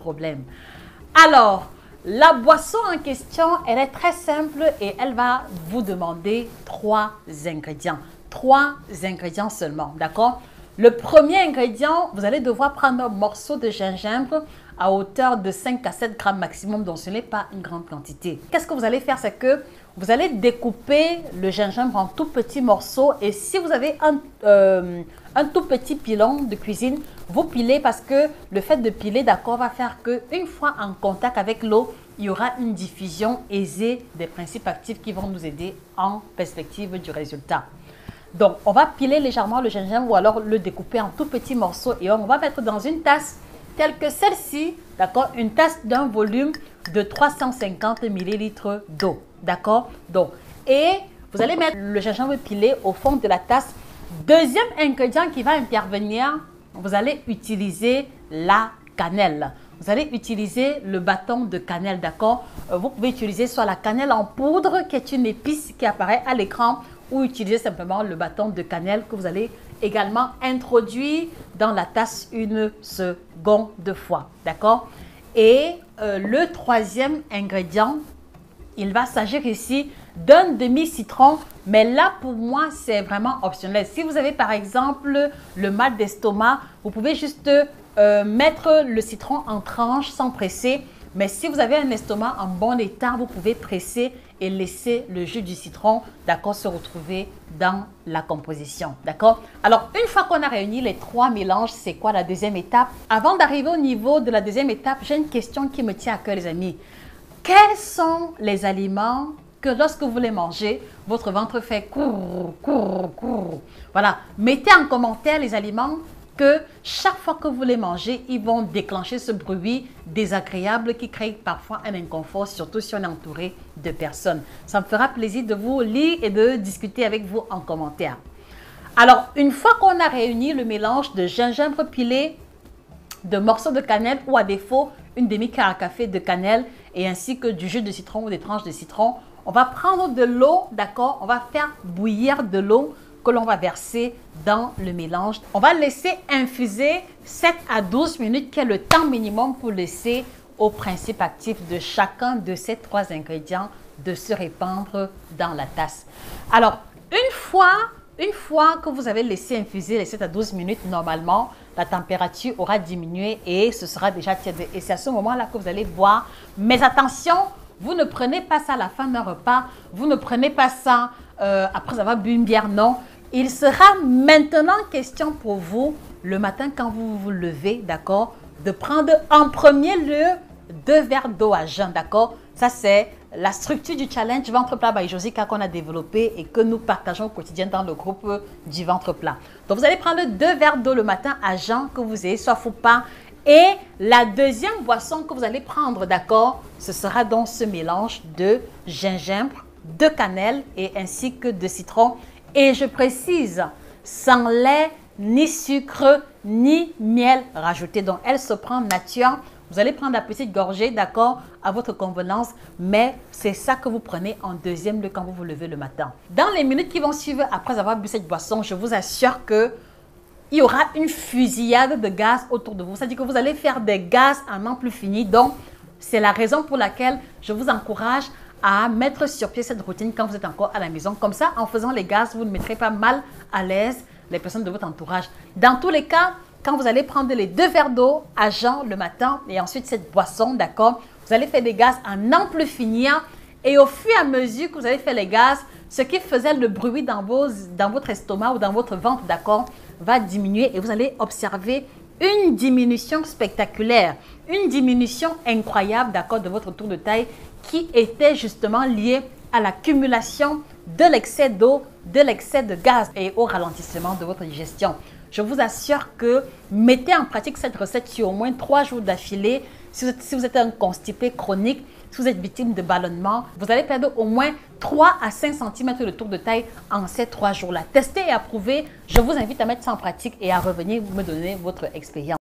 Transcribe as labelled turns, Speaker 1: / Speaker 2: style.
Speaker 1: problème. Alors, la boisson en question, elle est très simple et elle va vous demander 3 ingrédients. 3 ingrédients seulement, d'accord? Le premier ingrédient, vous allez devoir prendre un morceau de gingembre à hauteur de 5 à 7 grammes maximum, donc ce n'est pas une grande quantité. Qu'est-ce que vous allez faire? C'est que vous allez découper le gingembre en tout petits morceaux et si vous avez un tout petit pilon de cuisine, vous pilez parce que le fait de piler, d'accord, va faire qu'une fois en contact avec l'eau, il y aura une diffusion aisée des principes actifs qui vont nous aider en perspective du résultat. Donc, on va piler légèrement le gingembre ou alors le découper en tout petits morceaux et on va mettre dans une tasse telle que celle-ci, d'accord, une tasse d'un volume de 350 ml d'eau, d'accord. Donc, et vous allez mettre le gingembre pilé au fond de la tasse. Deuxième ingrédient qui va intervenir, vous allez utiliser la cannelle. Vous allez utiliser le bâton de cannelle, d'accord. Vous pouvez utiliser soit la cannelle en poudre, qui est une épice qui apparaît à l'écran, ou utiliser simplement le bâton de cannelle que vous allez également introduire dans la tasse une seconde fois, d'accord. Et le troisième ingrédient, il va s'agir ici d'un demi-citron, mais là pour moi c'est vraiment optionnel. Si vous avez par exemple le mal d'estomac, vous pouvez juste mettre le citron en tranches sans presser. Mais si vous avez un estomac en bon état, vous pouvez presser et laisser le jus du citron, d'accord, se retrouver dans la composition, d'accord. Alors, une fois qu'on a réuni les 3 mélanges, c'est quoi la deuxième étape? Avant d'arriver au niveau de la deuxième étape, j'ai une question qui me tient à cœur, les amis. Quels sont les aliments que lorsque vous les mangez, votre ventre fait courr, courr, courr? Voilà, mettez en commentaire les aliments que chaque fois que vous les mangez, ils vont déclencher ce bruit désagréable qui crée parfois un inconfort, surtout si on est entouré de personnes. Ça me fera plaisir de vous lire et de discuter avec vous en commentaire. Alors, une fois qu'on a réuni le mélange de gingembre pilé, de morceaux de cannelle ou à défaut, une demi-cuillère à café de cannelle et ainsi que du jus de citron ou des tranches de citron, on va prendre de l'eau, d'accord? On va faire bouillir de l'eau que l'on va verser dans le mélange. On va laisser infuser 7 à 12 minutes, qui est le temps minimum pour laisser au principe actif de chacun de ces 3 ingrédients de se répandre dans la tasse. Alors, une fois que vous avez laissé infuser les 7 à 12 minutes, normalement, la température aura diminué et ce sera déjà tiède. Et c'est à ce moment-là que vous allez boire. Mais attention, vous ne prenez pas ça à la fin d'un repas. Vous ne prenez pas ça après avoir bu une bière, non. Il sera maintenant question pour vous, le matin quand vous vous levez, d'accord, de prendre en premier lieu 2 verres d'eau à jeun, d'accord. Ça, c'est la structure du challenge Ventre Plat by Josica qu'on a développé et que nous partageons au quotidien dans le groupe du Ventre Plat. Donc, vous allez prendre 2 verres d'eau le matin à jeun, que vous ayez soif ou pas. Et la deuxième boisson que vous allez prendre, d'accord, ce sera donc ce mélange de gingembre, de cannelle et ainsi que de citron. Et je précise, sans lait, ni sucre, ni miel rajouté. Donc, elle se prend nature. Vous allez prendre la petite gorgée, d'accord, à votre convenance. Mais c'est ça que vous prenez en deuxième lieu quand vous vous levez le matin. Dans les minutes qui vont suivre, après avoir bu cette boisson, je vous assure qu'il y aura une fusillade de gaz autour de vous. C'est-à-dire que vous allez faire des gaz à n'en plus finir. Donc, c'est la raison pour laquelle je vous encourage à mettre sur pied cette routine quand vous êtes encore à la maison. Comme ça, en faisant les gaz, vous ne mettrez pas mal à l'aise les personnes de votre entourage. Dans tous les cas, quand vous allez prendre les 2 verres d'eau à jeun le matin et ensuite cette boisson, d'accord, vous allez faire des gaz à n'en plus finir. Et au fur et à mesure que vous allez faire les gaz, ce qui faisait le bruit dans votre estomac ou dans votre ventre, d'accord, va diminuer et vous allez observer une diminution spectaculaire, une diminution incroyable, d'accord, de votre tour de taille qui était justement liée à l'accumulation de l'excès d'eau, de l'excès de gaz et au ralentissement de votre digestion. Je vous assure que mettez en pratique cette recette sur au moins 3 jours d'affilée. Si vous êtes un constipé chronique, si vous êtes victime de ballonnement, vous allez perdre au moins 3 à 5 cm de tour de taille en ces 3 jours-là. Testez et approuvez. Je vous invite à mettre ça en pratique et à revenir me donner votre expérience.